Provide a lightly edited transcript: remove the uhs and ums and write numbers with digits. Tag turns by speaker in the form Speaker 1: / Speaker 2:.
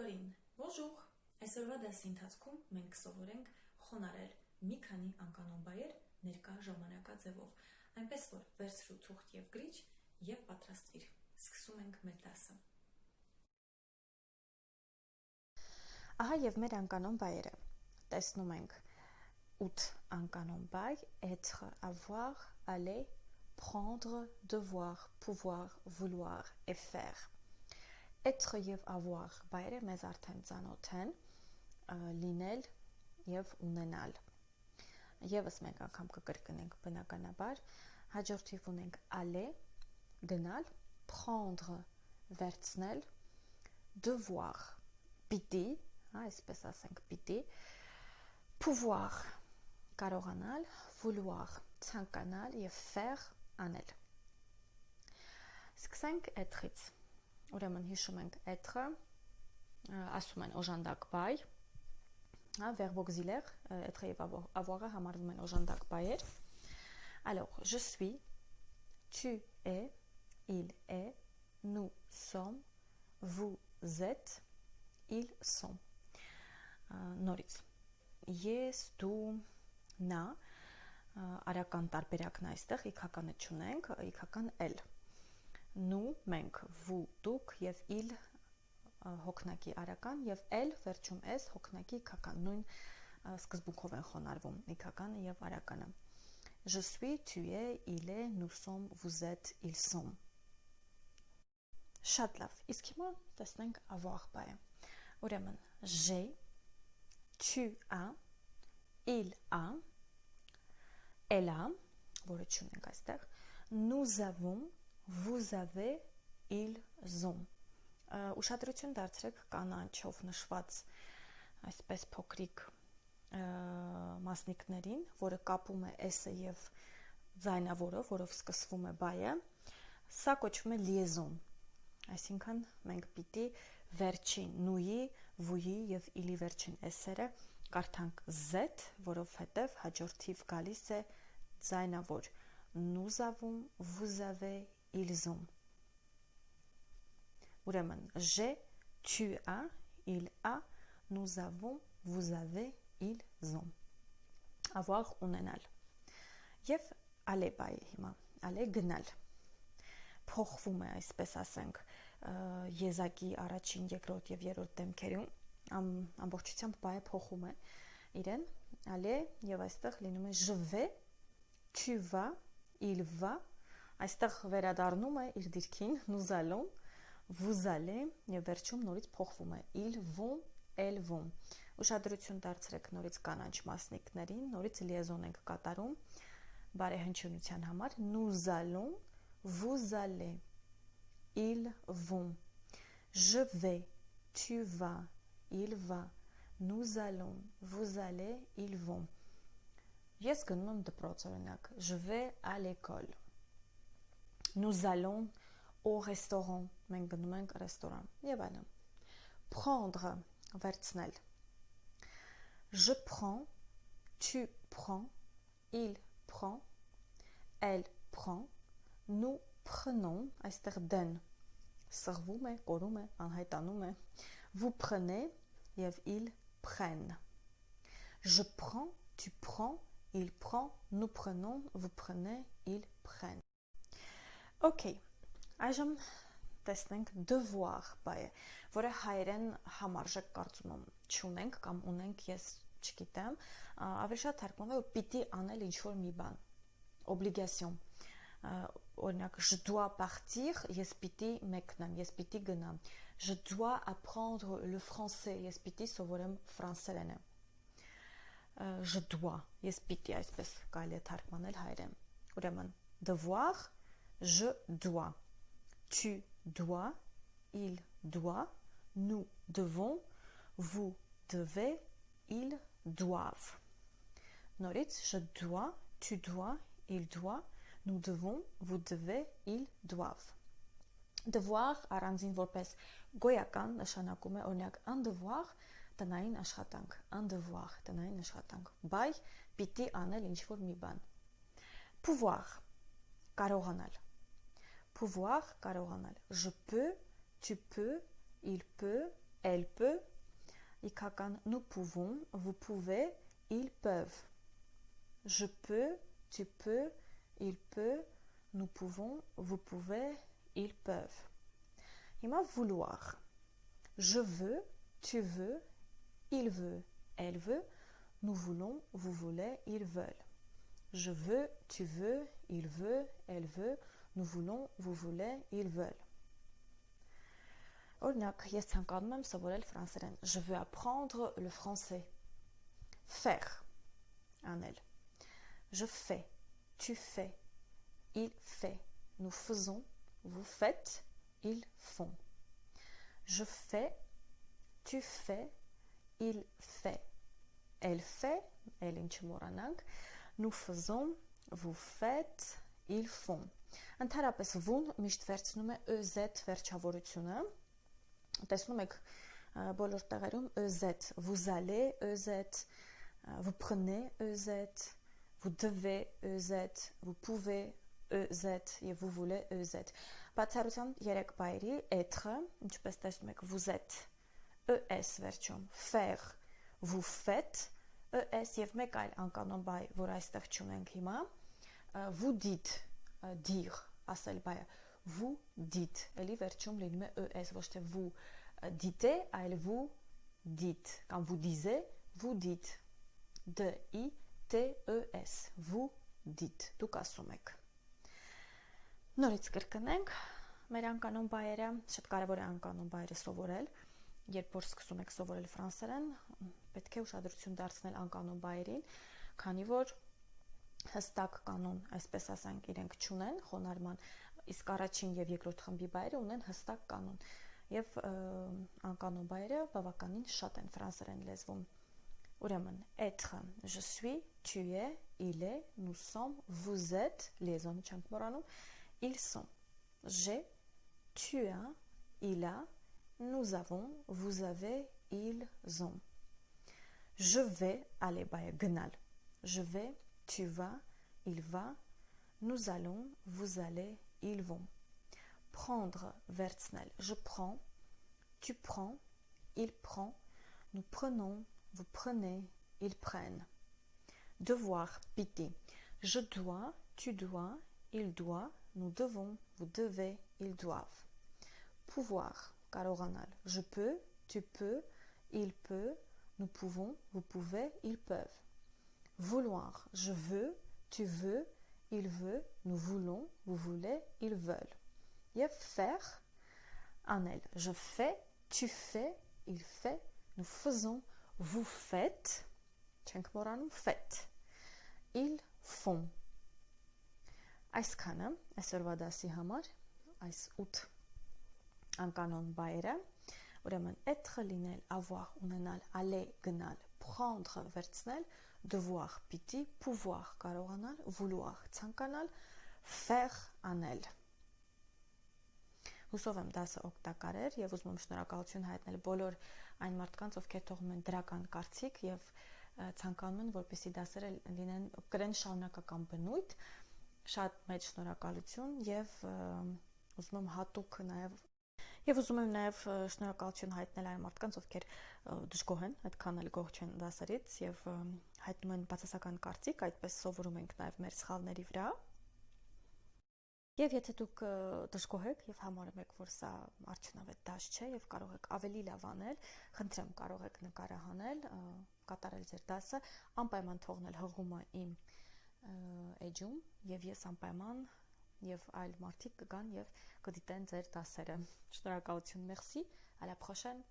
Speaker 1: Բոլորին, bonjour! Այսօրվա դասի ընթացքում մենք կսովորենք խոնարհել մի քանի անկանոն բայեր ներկա ժամանակաձևով, այնպես որ վերցրու թուղթ և գրիչ և պատրաստվիր։ Սկսում ենք մեր դասը։
Speaker 2: Ահա եւ մեր անկանոն բայերը։ Տեսնում ենք 8 անկանոն բայ, être, avoir, aller, prendre, devoir, pouvoir, vouloir et faire։ Être եւ avoir բայերը մեզ արդեն ծանոթ են, լինել եւ ունենալ։ Եվս մեկ անգամ կկրկնենք բնականաբար, հաջորդիվ ունենք aller, գնալ, prendre, վերցնել, devoir, պիտի, այսպես ասենք պիտի, pouvoir, կարողանալ, vouloir, ցանկանալ եւ faire, անել։ Սկսենք être-ից։ Ուրեմն հիշում ենք être, ասում են օժանդակ բայ, verbe auxiliaire, être եւ avoir-ը համարվում են օժանդակ բայեր։ Alors, je suis, tu es, il est, nous sommes, vous êtes, ils sont։ Նորից։ Ես, դու, նա, արական տարբերակն այստեղ իքականը չունենք, իքական էլ։ Nous, մենք, vous, դուք եւ il հոգնակի արական եւ էլ վերջում s հոգնակի իքական, նույն սկզբունքով են խոնարհվում իքականը եւ արականը։ Je suis, tu es, il est, nous sommes, vous êtes, ils sont։ Շատ լավ։ Իսկ հիմա տեսնենք avoir բայը։ Ուրեմն j'ai, tu as, il a, elle a, որը չունենք այստեղ, nous avons, vous avez, ils ont։ Ուշադրություն դարձրեք կանաչով նշված այսպես փոքրիկ մասնիկներին, որը կապում է s-ը եւ ձայնավորով, որով սկսվում է բայը, սա կոչվում է liaison։ Այսինքն մենք պիտի վերջին նույի, վուի եւ իլի վերջին s-երը կարդանք z, որովհետեւ հաջորդիվ գալիս է ձայնավոր nous avons, vous avez, ils ont։ Ուրեմն j'ai, tu as, il a, nous avons, vous avez, ils ont։ Avoir ունենալ։ Եվ aller բայը հիմա, aller գնալ։ Փոխվում է, այսպես ասենք, եզակի առաջին, երկրորդ եւ երրորդ դեմքերում, ամբողջությամբ բայը փոխում է իրեն, aller եւ այստեղ լինում է je vais, tu vas, il va, այստեղ վերադառնում է իր դիրքին, nous allons, vous allez եւ վերջում նորից փոխվում է ils vont, elles vont։ Ուշադրություն դարձրեք նորից կանաչ մասնիկներին, նորից liaison ենք կատարում բարեհնչյունության համար nous allons, vous allez, ils vont, je vais, tu vas, il va, nous allons, vous allez, ils vont։ Ես գնում եմ դպրոց օրինակ, je vais à l'école, nous allons au restaurant, մենք գնում ենք ռեստորան եւ այլն։ Prendre, վերցնել։ Je prends, tu prends, il prend, elle prend, nous prenons, այստեղ դեն սղվում է, կորում է, անհայտանում է, vous prenez եւ ils prennent։ Je prends, tu prends, il prend, nous prenons, vous prenez, ils prennent։ Okay, այժմ տեսնենք devoir բայը, որը հայերեն համարժեք կարծում եմ չունենք կամ ունենք ես չգիտեմ, ավելի շատ թարգմանվում է որ պիտի անել ինչ-որ մի բան, obligation։ Օրինակ je dois partir, ես պիտի մեկնեմ, ես պիտի գնամ, je dois apprendre le français, ես պիտի սովորեմ ֆրանսերենը, je dois, ես պիտի, այսպես կարելի է թարգմանել հայերեն։ Ուրեմն devoir, je dois, tu dois, il doit, nous devons, vous devez, ils doivent։ Նորից je dois, tu dois, il doit, nous devons, vous devez, ils doivent։ Devoir առանձին որպես գոյական նշանակում է օրինակ un devoir տնային աշխատանք, un devoir տնային աշխատանք, բայ պիտի անել ինչ-որ մի բան։ Pouvoir կարողանալ։ Pouvoir կարողանալ։ Je peux, tu peux, il peut, elle peut, իքական nous pouvons, vous pouvez, ils peuvent. Je peux, tu peux, il peut, nous pouvons, vous pouvez, ils peuvent. Հիմա vouloir. Je veux, tu veux, il veut, elle veut, nous voulons, vous voulez, ils veulent. Je veux, tu veux, il veut, elle veut, nous voulons, vous voulez, ils veulent. Օրինակ, ես ցանկանում եմ սովորել ֆրանսերեն. Je veux apprendre le français. Faire. Անել. Je fais, tu fais, il fait, nous faisons, vous faites, ils font. Je fais, tu fais, il fait, elle fait, elle ինչմորանանք, nous faisons, vous faites, ils font. Ընդհանրապես վուն միշտ վերցնում է EZ վերջավորությունը։ Տեսնում եք բոլոր տեղերում EZ, vous allez EZ, vous prenez EZ, vous devez EZ, vous pouvez EZ et vous voulez EZ. Բացառությամբ 3 բայերի être, ինչպես տեսնում եք, vous êtes, ES վերջում, faire, vous faites, ES եւ մեկ այլ անկանոն բայ, որ այստեղ չունենք հիմա, vous dites, dire, ասել բայը, vous dites, էլի վերջում լինում է ES, ոչ թե vous dites, այլ vous dites, կամ vous disiez, vous dites, D-I-T-E-S, vous dites, դուք ասում եք։ Նորից կրկնենք մեր անկանոն բայերը, շատ կարևոր է անկանոն բայերը սովորել, երբ որ սկսում եք սովորել ֆրանսերեն, պետք է ուշադրություն դարձնել անկանոն բայերին, քանի որ հստակ կանոն, այսպես ասենք, իրենք չունեն խոնարհման, իսկ առաջին եւ երկրորդ խմբի բայերը ունեն հստակ կանոն, եւ անկանոն bayերը բավականին շատ են ֆրանսերեն լեզվում։ Ուրեմն, être, je suis, tu es, il est, nous sommes, vous êtes, liaison չենք մոռանում, ils sont, j'ai, tu as, il a, nous avons, vous avez, ils ont. Je vais, aller by gnar. Je vais, tu vas, il va, nous allons, vous allez, ils vont. Prendre, vertsnel. Je prends, tu prends, il prend, nous prenons, vous prenez, ils prennent. Devoir, piti. Je dois, tu dois, il doit, nous devons, vous devez, ils doivent. Pouvoir, karoganal. Je peux, tu peux, il peut, nous pouvons, vous pouvez, ils peuvent. Vouloir, je veux, tu veux, il veut, nous voulons, vous voulez, ils veulent. Et faire, anel. Je fais, tu fais, il fait, nous faisons, vous faites, faites. Ils font. Այսքանը այսօրվա դասի համար այս 8 անկանոն բայերը, ուրեմն être լինել, avoir ունենալ, aller գնալ, prendre վերցնել, devoir պիտի, pouvoir կարողանալ, vouloir ցանկանալ, faire անել։ Հուսով եմ դասը օգտակար էր եւ ուզում եմ շնորհակալություն հայտնել բոլոր այն մարդկանց, ովքեր թողնում են դրական կարծիք եւ ցանկանում են, որպեսզի դասերը լինեն կրեն շարունակական բնույթ, շատ մեծ շնորհակալություն եւ ուզում եմ հատուկ նաեւ շնորհակալություն հայտնել այն մարդկանց, ովքեր դժգոհ են, այդքան էլ գոհ չեն դասերից եւ հայտնում են բացասական կարծիք, այդպես սովորում ենք նաեւ մեր սխալների վրա։ Եվ եթե դուք դժգոհ եք եւ համարում եք, որ սա արդյունավետ դաս չէ եւ կարող եք ավելի լավ անել, խնդրեմ կարող եք նկարահանել, կատարել ձեր դասը, անպայման թողնել հղումը իմ էջում եւ ես անպայման եւ այլ մարդիկ կգան եւ կդիտեն ձեր դասերը։ Շնորհակալություն, merci, à la prochaine.